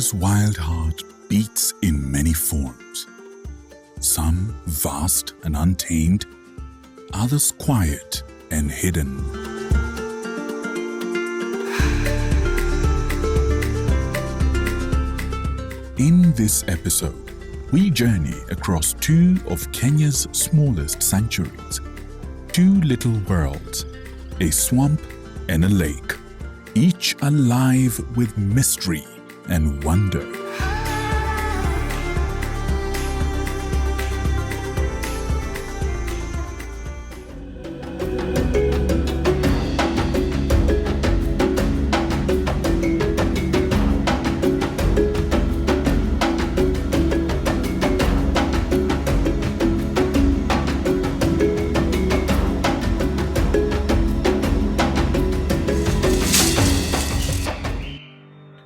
Kenya's wild heart beats in many forms. Some vast and untamed, others quiet and hidden. In this episode, we journey across two of Kenya's smallest sanctuaries, two little worlds, a swamp and a lake, each alive with mystery and wonder.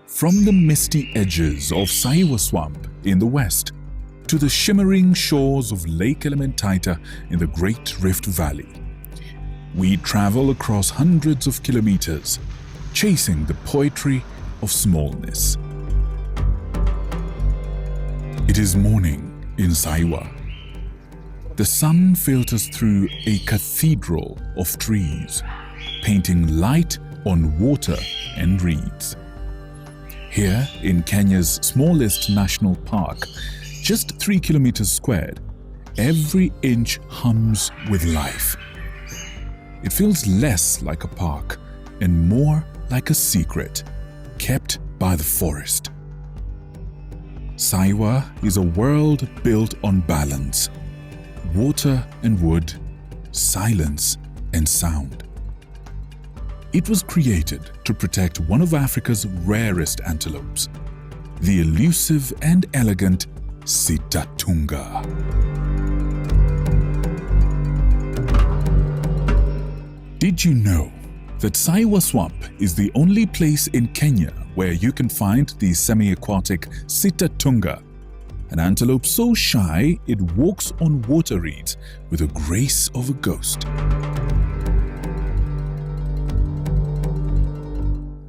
From the misty edges of Saiwa Swamp in the west to the shimmering shores of Lake Elementaita in the Great Rift Valley, we travel across hundreds of kilometers, chasing the poetry of smallness. It is morning in Saiwa. The sun filters through a cathedral of trees, painting light on water and reeds. Here, in Kenya's smallest national park, just 3 kilometers squared, every inch hums with life. It feels less like a park and more like a secret, kept by the forest. Saiwa is a world built on balance, water and wood, silence and sound. It was created to protect one of Africa's rarest antelopes, the elusive and elegant Sitatunga. Did you know that Saiwa Swamp is the only place in Kenya where you can find the semi-aquatic Sitatunga, an antelope so shy it walks on water reeds with the grace of a ghost?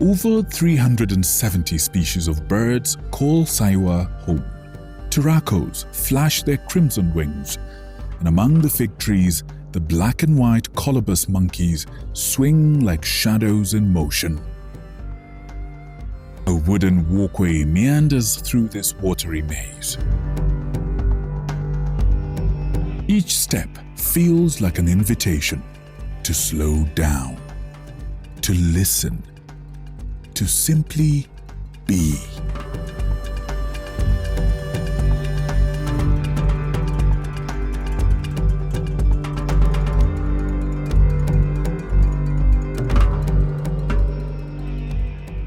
Over 370 species of birds call Saiwa home. Turacos flash their crimson wings, and among the fig trees, the black and white colobus monkeys swing like shadows in motion. A wooden walkway meanders through this watery maze. Each step feels like an invitation to slow down, to listen, to simply be.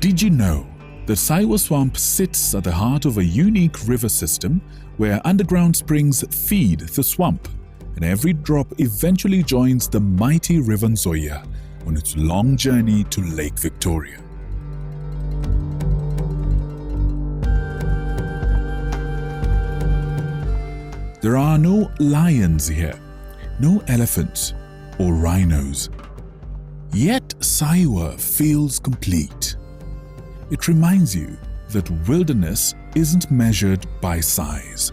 Did you know that Saiwa Swamp sits at the heart of a unique river system where underground springs feed the swamp, and every drop eventually joins the mighty River Nzoia on its long journey to Lake Victoria? There are no lions here, no elephants or rhinos. Yet Saiwa feels complete. It reminds you that wilderness isn't measured by size,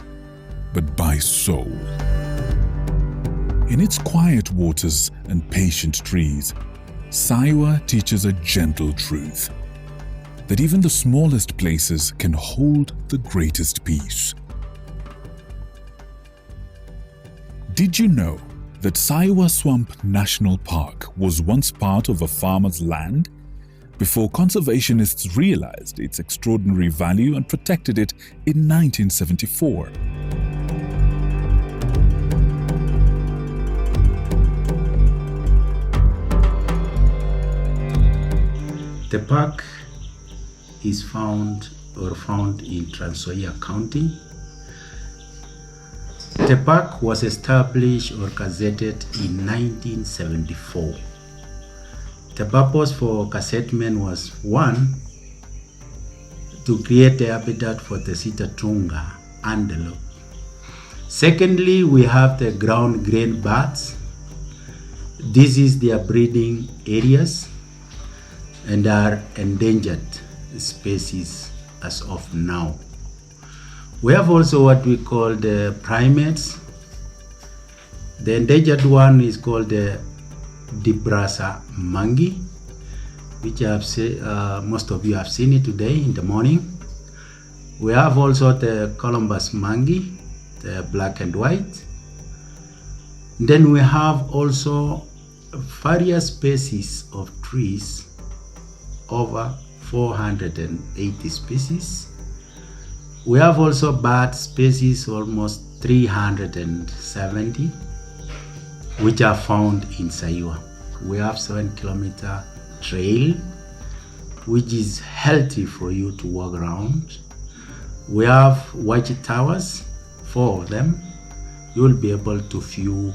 but by soul. In its quiet waters and patient trees, Saiwa teaches a gentle truth, that even the smallest places can hold the greatest peace. Did you know that Saiwa Swamp National Park was once part of a farmer's land before conservationists realized its extraordinary value and protected it in 1974? The park is found in Trans Nzoia County. The park was established or gazetted in 1974. The purpose for gazettement was, one, to create a habitat for the Sitatunga antelope. Secondly, we have the ground grain birds. This is their breeding areas and are endangered species as of now. We have also what we call the primates. The endangered one is called the Dibrasa mangi, which I have most of you have seen it today in the morning. We have also the Columbus mangi, the black and white. Then we have also various species of trees, over 480 species. We have also bird species, almost 370, which are found in Saiwa. We have 7-kilometer trail, which is healthy for you to walk around. We have watchtowers, 4 of them. You will be able to view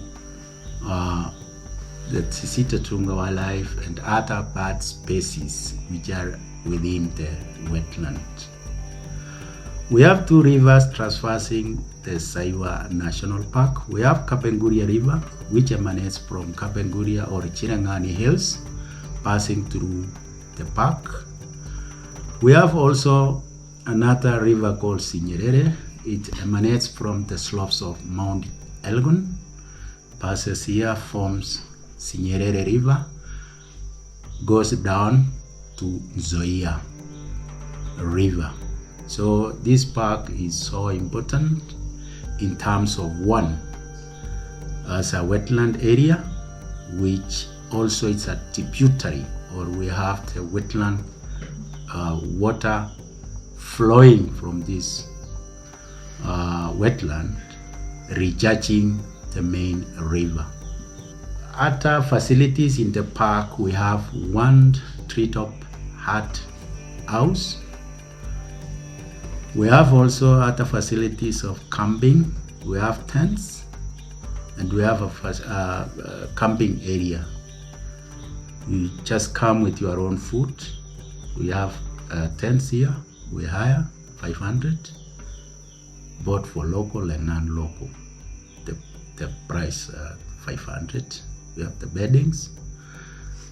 the Tsitsitatunga wildlife and other bird species which are within the wetland. We have 2 rivers traversing the Saiwa National Park. We have Kapenguria River, which emanates from Kapenguria or Chirangani Hills, passing through the park. We have also another river called Sinyerere. It emanates from the slopes of Mount Elgon, passes here, forms Sinyerere River, goes down to Zoia River. So this park is so important in terms of, one, as a wetland area, which also is a tributary, or we have the wetland water flowing from this wetland, recharging the main river. Other facilities in the park, we have 1 treetop hut house. We have also other facilities of camping. We have tents, and we have a camping area. You just come with your own food. We have tents here. We hire 500, both for local and non-local. The price 500. We have the beddings.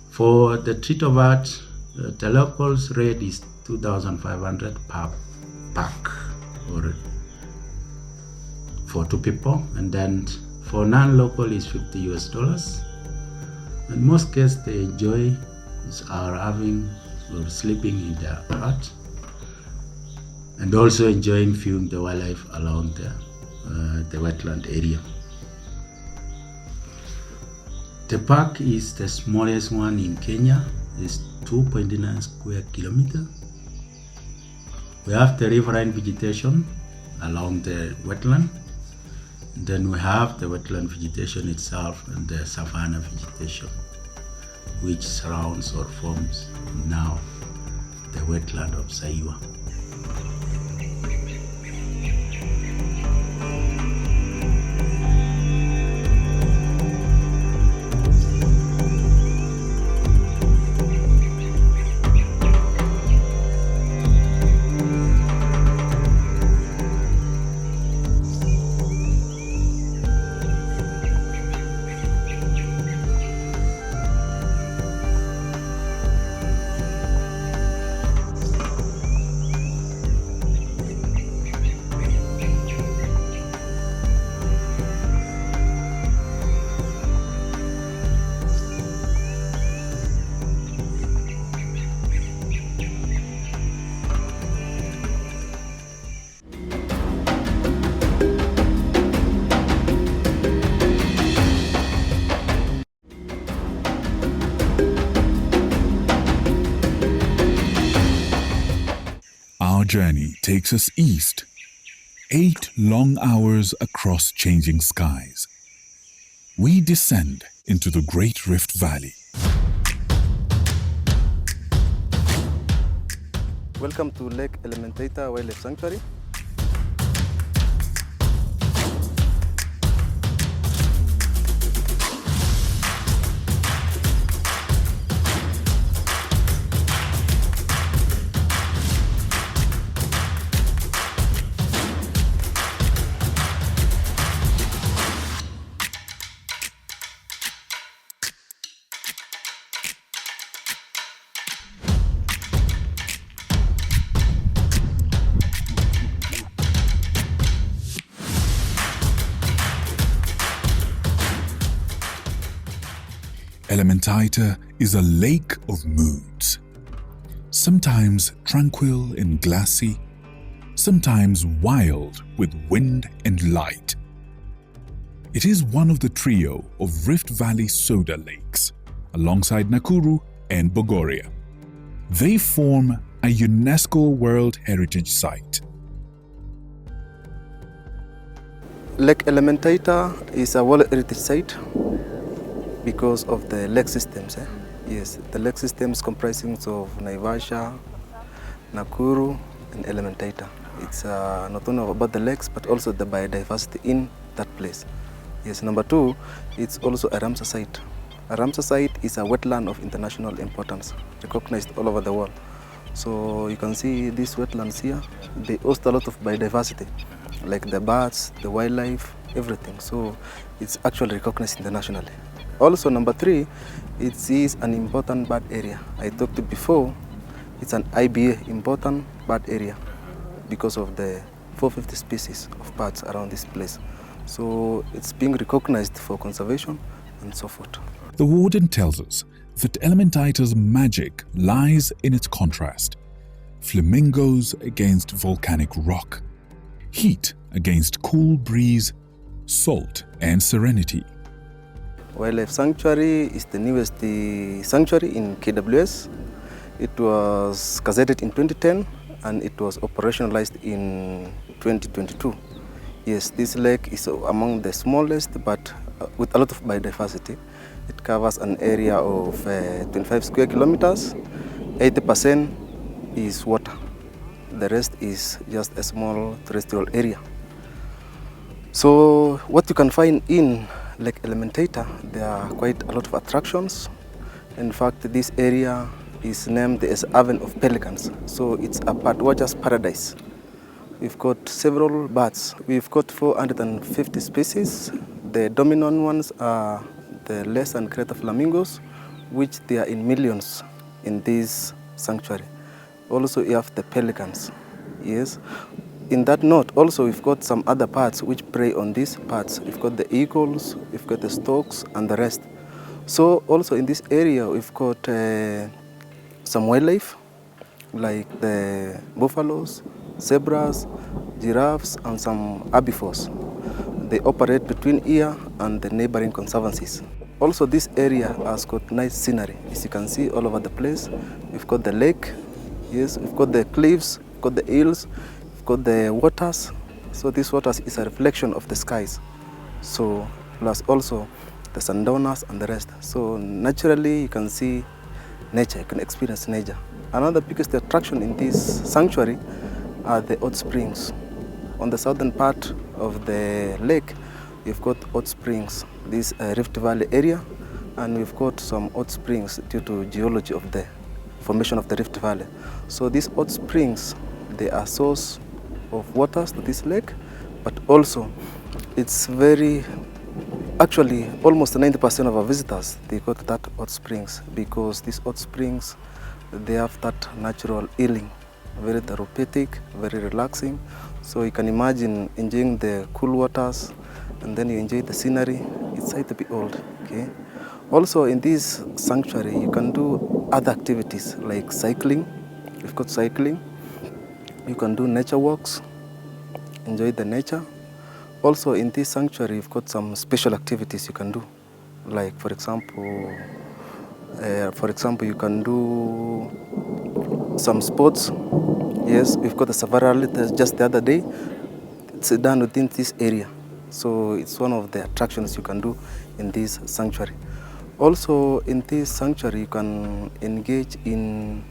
For the treetop hut, the locals rate is 2,500 per pack, or for 2 people, and then for non-local is $50. In most cases, they enjoy are having or sleeping in their hut, and also enjoying viewing the wildlife along the wetland area. The park is the smallest one in Kenya. It's 2.9 square kilometers. We have the riverine vegetation along the wetland. Then we have the wetland vegetation itself and the savanna vegetation, which surrounds or forms now the wetland of Saiwa. Our journey takes us east, 8 long hours across changing skies. We descend into the Great Rift Valley. Welcome to Lake Elementaita Wildlife Sanctuary. Elementaita is a lake of moods. Sometimes tranquil and glassy, sometimes wild with wind and light. It is one of the trio of Rift Valley soda lakes, alongside Nakuru and Bogoria. They form a UNESCO World Heritage Site. Lake Elementaita is a World Heritage Site because of the lake systems. Yes, the lake systems comprising of Naivasha, Nakuru and Elementaita. It's not only about the lakes but also the biodiversity in that place. Yes, number two, it's also a Ramsar site. A Ramsar site is a wetland of international importance, recognized all over the world. So you can see these wetlands here, they host a lot of biodiversity, like the birds, the wildlife, everything. So it's actually recognized internationally. Also, number three, it is an important bird area. I talked before, it's an IBA, important bird area, because of the 450 species of birds around this place. So it's being recognized for conservation and so forth. The warden tells us that Elementaita's magic lies in its contrast. Flamingos against volcanic rock, heat against cool breeze, salt and serenity. Wildlife Sanctuary is the newest sanctuary in KWS. It was gazetted in 2010 and it was operationalized in 2022. Yes, this lake is among the smallest but with a lot of biodiversity. It covers an area of 25 square kilometers. 80% is water. The rest is just a small terrestrial area. So what you can find in Lake Elementaita, there are quite a lot of attractions. In fact, this area is named as Haven of Pelicans. So it's a bird watcher's paradise. We've got several birds. We've got 450 species. The dominant ones are the less and greater flamingos, which they are in millions in this sanctuary. Also, you have the pelicans. Yes. In that note, also we've got some other birds which prey on these birds. We've got the eagles, we've got the storks, and the rest. So also in this area, we've got some wildlife, like the buffaloes, zebras, giraffes, and some herbivores. They operate between here and the neighboring conservancies. Also, this area has got nice scenery. As you can see all over the place, we've got the lake, yes, we've got the cliffs, we've got the hills, we've got the waters. So this waters is a reflection of the skies. So plus also the sundowns and the rest. So naturally you can see nature, you can experience nature. Another biggest attraction in this sanctuary are the hot springs. On the southern part of the lake, we've got hot springs, this Rift Valley area, and we've got some hot springs due to geology of the formation of the Rift Valley. So these hot springs, they are source of waters to this lake, but also it's actually almost 90% of our visitors, they go to that hot springs because these hot springs, they have that natural healing, very therapeutic, very relaxing. So you can imagine enjoying the cool waters and then you enjoy the scenery. It's said to be old. Okay. Also in this sanctuary, you can do other activities like cycling. We've got cycling. You can do nature walks, enjoy the nature. Also in this sanctuary, you've got some special activities you can do. Like for example, you can do some sports. Yes, we've got a safari rally just the other day. It's done within this area. So it's one of the attractions you can do in this sanctuary. Also in this sanctuary, you can engage in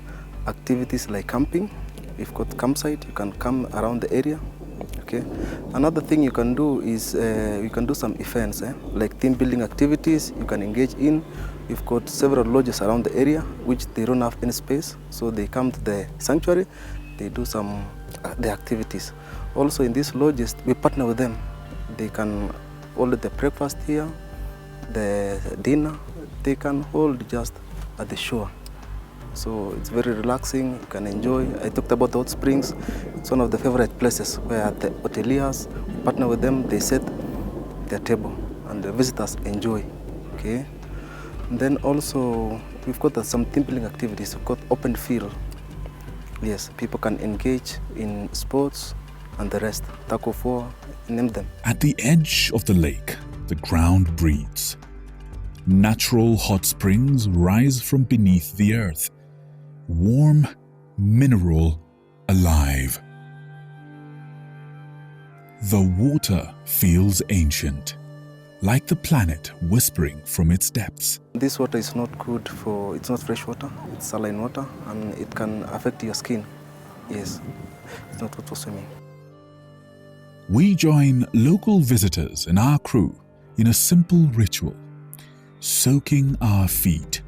activities like camping. We've got campsite, you can camp around the area. Okay. Another thing you can do is you can do some events, like team building activities you can engage in. We've got several lodges around the area which they don't have any space, so they come to the sanctuary, they do some the activities. Also in these lodges, we partner with them. They can hold the breakfast here, the dinner, they can hold just at the shore. So it's very relaxing, you can enjoy. I talked about the hot springs. It's one of the favorite places where the hoteliers partner with them, they set their table and the visitors enjoy. Okay. Then also we've got some timpling activities. We've got open field. Yes, people can engage in sports and the rest, tug of war, name them. At the edge of the lake, the ground breathes. Natural hot springs rise from beneath the earth. Warm, mineral, alive. The water feels ancient, like the planet whispering from its depths. This water is not good for, it's not fresh water, it's saline water, and it can affect your skin. Yes, it's not good for swimming. We join local visitors and our crew in a simple ritual, soaking our feet,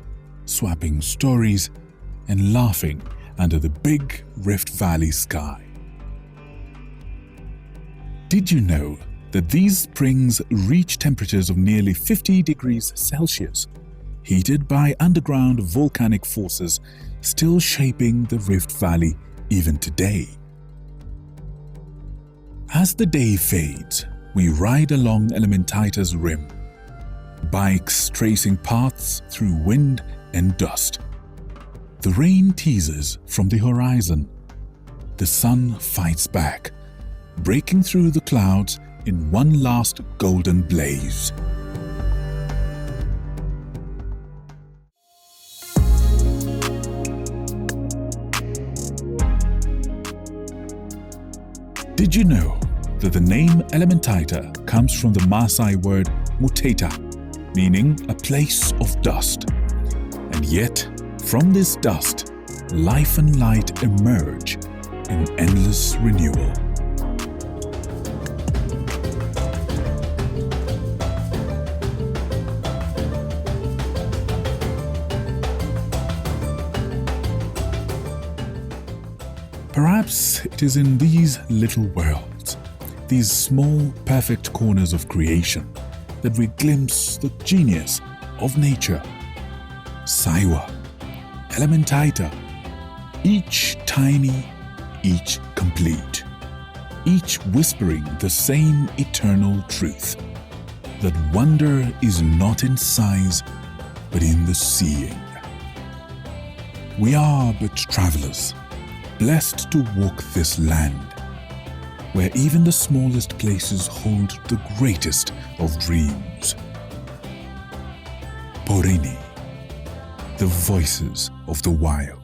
swapping stories, and laughing under the big Rift Valley sky. Did you know that these springs reach temperatures of nearly 50 degrees Celsius, heated by underground volcanic forces still shaping the Rift Valley even today? As the day fades, we ride along Elementaita's rim, bikes tracing paths through wind and dust. The rain teases from the horizon. The sun fights back, breaking through the clouds in one last golden blaze. Did you know that the name Elementaita comes from the Maasai word Muteta, meaning a place of dust? And yet, from this dust, life and light emerge in endless renewal. Perhaps it is in these little worlds, these small, perfect corners of creation, that we glimpse the genius of nature. Saiwa, Elementaita, each tiny, each complete, each whispering the same eternal truth, that wonder is not in size, but in the seeing. We are but travelers, blessed to walk this land, where even the smallest places hold the greatest of dreams. PORINI, the voices of the wild.